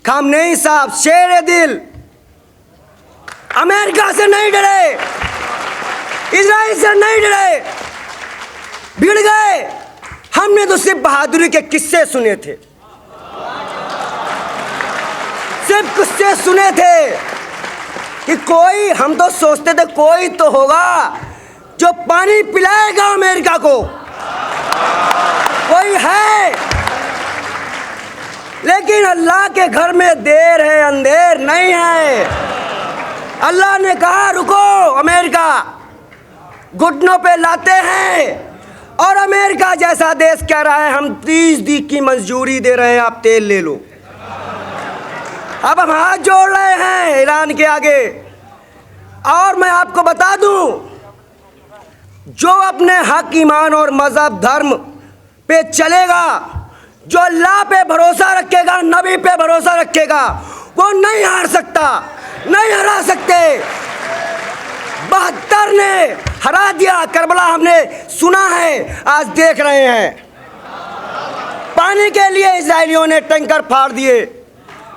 Khamenei साहब शेर दिल, अमेरिका से नहीं डरे, इजराइल से नहीं डरे, भिड़ गए। हमने तो सिर्फ बहादुरी के किस्से सुने थे, सिर्फ किस्से सुने थे कि कोई, हम तो सोचते थे कोई तो होगा जो पानी पिलाएगा अमेरिका को, कोई है। लेकिन अल्लाह के घर में देर है अंधेर नहीं है। अल्लाह ने कहा रुको अमेरिका, घुटनों पे लाते हैं। और अमेरिका जैसा देश कह रहा है हम 30 दिन की मंजूरी दे रहे हैं, आप तेल ले लो। अब हम हाथ जोड़ रहे हैं ईरान के आगे। और मैं आपको बता दूं, जो अपने हक, ईमान और मजहब, धर्म पे चलेगा, जो अल्लाह पे भरोसा रखेगा, नबी पे भरोसा रखेगा, वो नहीं हार सकता, नहीं हरा सकते। 72 ने हरा दिया, करबला हमने सुना है, आज देख रहे हैं। पानी के लिए इजरायलियों ने टैंकर फाड़ दिए,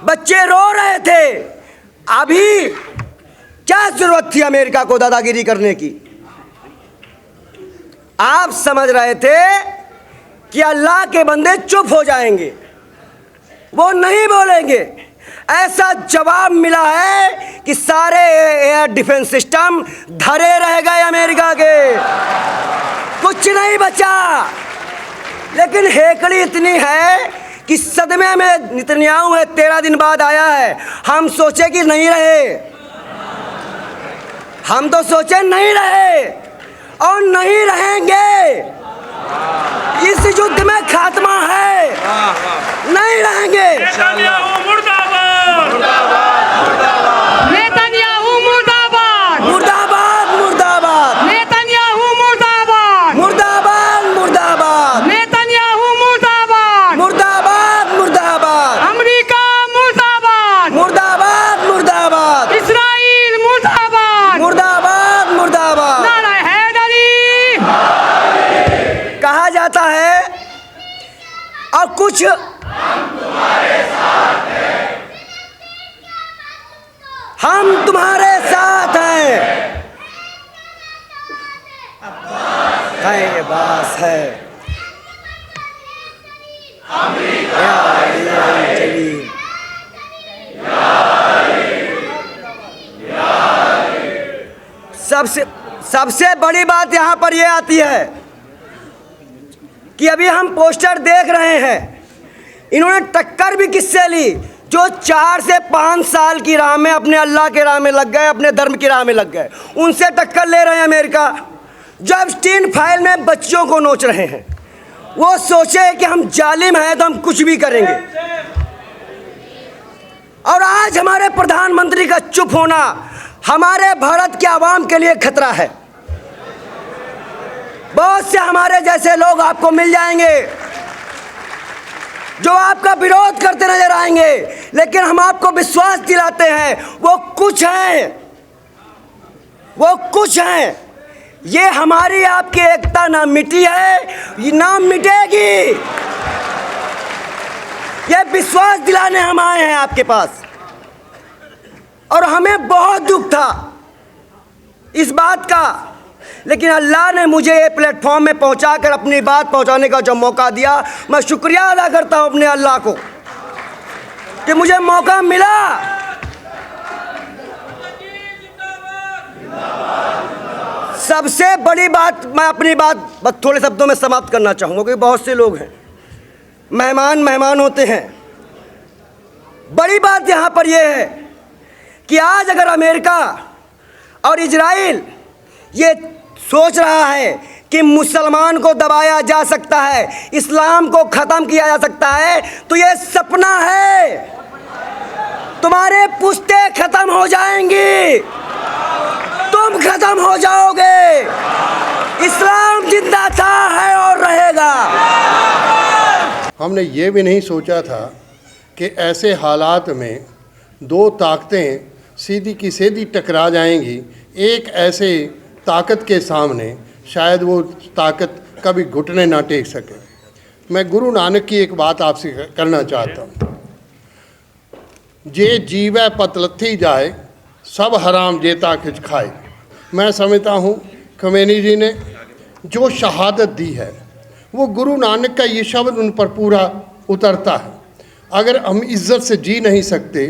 बच्चे रो रहे थे। अभी क्या जरूरत थी अमेरिका को दादागिरी करने की? आप समझ रहे थे कि अल्लाह के बंदे चुप हो जाएंगे, वो नहीं बोलेंगे। ऐसा जवाब मिला है कि सारे एयर डिफेंस सिस्टम धरे रह गए अमेरिका के, कुछ नहीं बचा। लेकिन हेकड़ी इतनी है कि सदमे में नेतन्याहू है, 13 दिन बाद आया है। हम सोचे कि नहीं रहे, हम तो सोचे नहीं रहे और नहीं रहेंगे। इस युद्ध में खात्मा है, नहीं रहेंगे। नेतन्याहू मुर्दाबाद, नेतन्याहू मुर्दाबाद, मुर्दाबाद मुर्दाबाद, नेतन्याहू मुर्दाबाद, मुर्दाबाद मुर्दाबाद, नेतन्याहू मुर्दाबाद, मुर्दाबाद मुर्दाबाद, अमेरिका मुर्दाबाद, मुर्दाबाद मुर्दाबाद, इस्राइल मुर्दाबाद, मुर्दाबाद मुर्दाबाद। नारा हैदरी। कहा जाता है और कुछ हम तुम्हारे साथ हैं, है बास है। सबसे बड़ी बात यहाँ पर यह आती है कि अभी हम पोस्टर देख रहे हैं, इन्होंने टक्कर भी किससे ली? जो 4 से 5 साल की राह में अपने अल्लाह के राह में लग गए, अपने धर्म की राह में लग गए, उनसे टक्कर ले रहे हैं अमेरिका। जो एप्स्टीन फाइल में बच्चों को नोच रहे हैं, वो सोचे कि हम जालिम हैं तो हम कुछ भी करेंगे। और आज हमारे प्रधानमंत्री का चुप होना हमारे भारत के आवाम के लिए खतरा है। बहुत से हमारे जैसे लोग आपको मिल जाएंगे जो आपका विरोध करते नजर आएंगे, लेकिन हम आपको विश्वास दिलाते हैं वो कुछ हैं, वो कुछ हैं। ये हमारी आपकी एकता ना मिटी है, ये ना मिटेगी। ये विश्वास दिलाने हम आए हैं आपके पास। और हमें बहुत दुख था इस बात का, लेकिन अल्लाह ने मुझे ये प्लेटफॉर्म में पहुंचाकर अपनी बात पहुंचाने का जो मौका दिया, मैं शुक्रिया अदा करता हूं अपने अल्लाह को कि मुझे मौका मिला। सबसे बड़ी बात, मैं अपनी बात बस थोड़े शब्दों में समाप्त करना चाहूँगा क्योंकि बहुत से लोग हैं, मेहमान होते हैं। बड़ी बात यहाँ पर यह है कि आज अगर अमेरिका और इजराइल ये सोच रहा है कि मुसलमान को दबाया जा सकता है, इस्लाम को ख़त्म किया जा सकता है, तो ये सपना है। तुम्हारे पुश्ते ख़त्म हो जाएंगी, तुम ख़त्म हो जाओगे। इस्लाम जिंदा था, है और रहेगा। हमने ये भी नहीं सोचा था कि ऐसे हालात में 2 ताकतें सीधी की सीधी टकरा जाएंगी। एक ऐसे ताकत के सामने शायद वो ताकत कभी घुटने ना टेक सके। मैं गुरु नानक की एक बात आपसे करना चाहता हूँ। जे जीवै पतलथी जाए, सब हराम जेता खिच खाए। मैं समझता हूँ खमेनी जी ने जो शहादत दी है वो गुरु नानक का ये शब्द उन पर पूरा उतरता है। अगर हम इज़्ज़त से जी नहीं सकते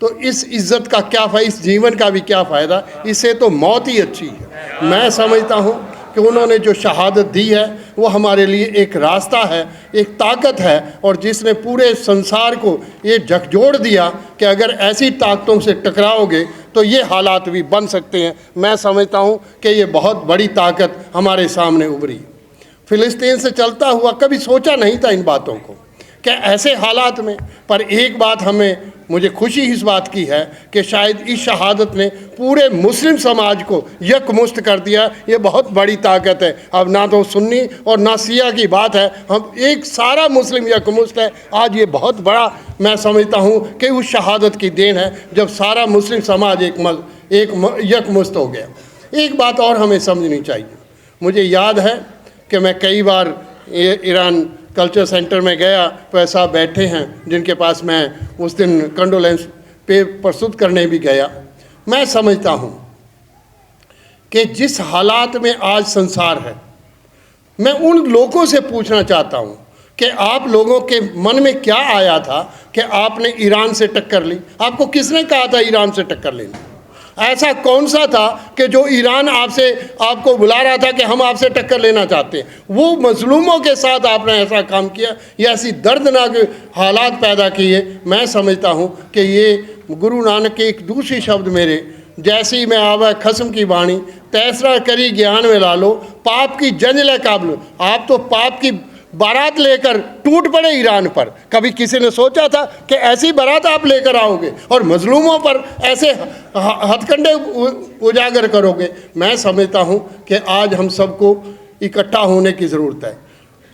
तो इस इज़्ज़त का क्या फ़ायदा, इस जीवन का भी क्या फ़ायदा, इससे तो मौत ही अच्छी है। मैं समझता हूँ कि उन्होंने जो शहादत दी है वो हमारे लिए एक रास्ता है, एक ताकत है, और जिसने पूरे संसार को ये झकझोर दिया कि अगर ऐसी ताकतों से टकराओगे तो ये हालात भी बन सकते हैं। मैं समझता हूँ कि ये बहुत बड़ी ताकत हमारे सामने उभरी। फ़िलिस्तीन से चलता हुआ कभी सोचा नहीं था इन बातों को कि ऐसे हालात में, पर एक बात हमें, मुझे खुशी इस बात की है कि शायद इस शहादत ने पूरे मुस्लिम समाज को यकमुश्त कर दिया। ये बहुत बड़ी ताकत है। अब ना तो सुन्नी और ना शिया की बात है, हम एक सारा मुस्लिम यकमुश्त है। आज ये बहुत बड़ा मैं समझता हूँ कि उस शहादत की देन है जब सारा मुस्लिम समाज एक यकमुश्त हो गया। एक बात और हमें समझनी चाहिए। मुझे याद है कि मैं कई बार ईरान कल्चर सेंटर में गया, तो ऐसा बैठे हैं जिनके पास मैं उस दिन कंडोलेंस पे प्रस्तुत करने भी गया। मैं समझता हूँ कि जिस हालात में आज संसार है, मैं उन लोगों से पूछना चाहता हूँ कि आप लोगों के मन में क्या आया था कि आपने ईरान से टक्कर ली? आपको किसने कहा था ईरान से टक्कर लेनी? ऐसा कौन सा था कि जो ईरान आपको बुला रहा था कि हम आपसे टक्कर लेना चाहते हैं? वो मजलूमों के साथ आपने ऐसा काम किया, या ऐसी दर्दनाक हालात पैदा किए। मैं समझता हूँ कि ये गुरु नानक के एक दूसरी शब्द मेरे, जैसी मैं आवा खस्म की वाणी, तैसरा करी ज्ञान में ला लो, पाप की जंजले काबल। आप तो पाप की बारात लेकर टूट पड़े ईरान पर। कभी किसी ने सोचा था कि ऐसी बारात आप लेकर आओगे और मजलूमों पर ऐसे हथकंडे उजागर करोगे? मैं समझता हूँ कि आज हम सबको इकट्ठा होने की ज़रूरत है।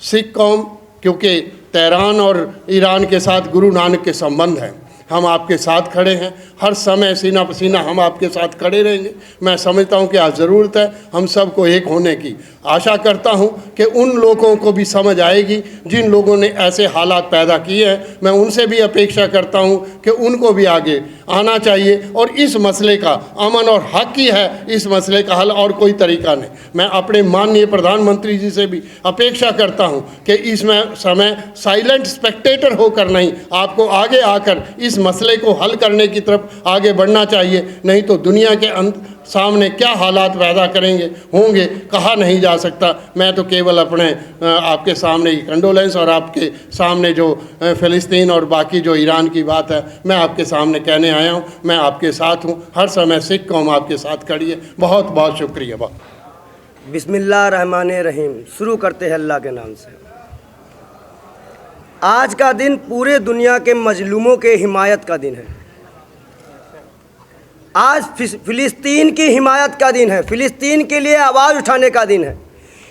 सिख कौम, क्योंकि तेहरान और ईरान के साथ गुरु नानक के संबंध हैं, हम आपके साथ खड़े हैं। हर समय सीना पसीना हम आपके साथ खड़े रहेंगे। मैं समझता हूं कि आज ज़रूरत है हम सबको एक होने की। आशा करता हूं कि उन लोगों को भी समझ आएगी जिन लोगों ने ऐसे हालात पैदा किए हैं। मैं उनसे भी अपेक्षा करता हूं कि उनको भी आगे आना चाहिए, और इस मसले का अमन और हक ही है इस मसले का हल, और कोई तरीका नहीं। मैं अपने माननीय प्रधानमंत्री जी से भी अपेक्षा करता हूं कि इसमें समय साइलेंट स्पेक्टेटर होकर नहीं, आपको आगे आकर इस मसले को हल करने की तरफ आगे बढ़ना चाहिए। नहीं तो दुनिया के सामने क्या हालात पैदा होंगे कहा नहीं जा सकता। मैं तो केवल अपने आपके सामने कंडोलेंस और आपके सामने जो फ़िलिस्तीन और बाकी जो ईरान की बात है, मैं आपके सामने कहने आया हूँ। मैं आपके साथ हूँ, हर समय सिख कौम आपके साथ खड़ी है। बहुत बहुत शुक्रिया। बिस्मिल्लाहिर्रहमानिर्रहीम। शुरू करते हैं अल्लाह के नाम से। आज का दिन पूरे दुनिया के मजलूमों के हिमायत का दिन है। आज फ़िलिस्तीन की हिमायत का दिन है, फ़िलिस्तीन के लिए आवाज़ उठाने का दिन है।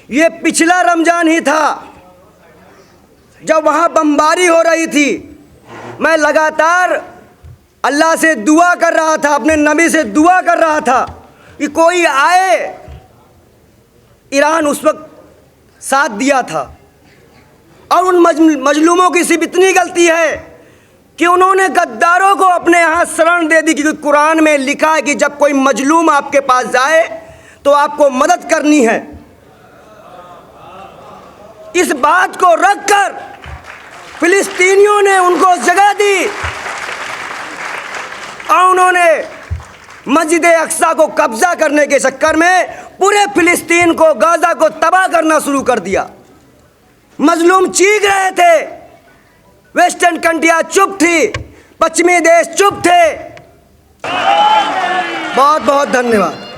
ये पिछला रमज़ान ही था जब वहाँ बमबारी हो रही थी। मैं लगातार अल्लाह से दुआ कर रहा था, अपने नबी से दुआ कर रहा था कि कोई आए। ईरान उस वक्त साथ दिया था, और उन मजलूमों की सिर्फ इतनी गलती है कि उन्होंने गद्दारों को अपने यहाँ शरण दे दी। क्योंकि कुरान में लिखा है कि जब कोई मजलूम आपके पास जाए तो आपको मदद करनी है। इस बात को रखकर फिलिस्तीनियों ने उनको जगह दी और उन्होंने मस्जिद अक्सा को कब्जा करने के चक्कर में पूरे फिलिस्तीन को, गाजा को तबाह करना शुरू कर दिया। मजलूम चीख रहे थे, वेस्टर्न कंट्रियां चुप थी, पश्चिमी देश चुप थे। बहुत बहुत धन्यवाद।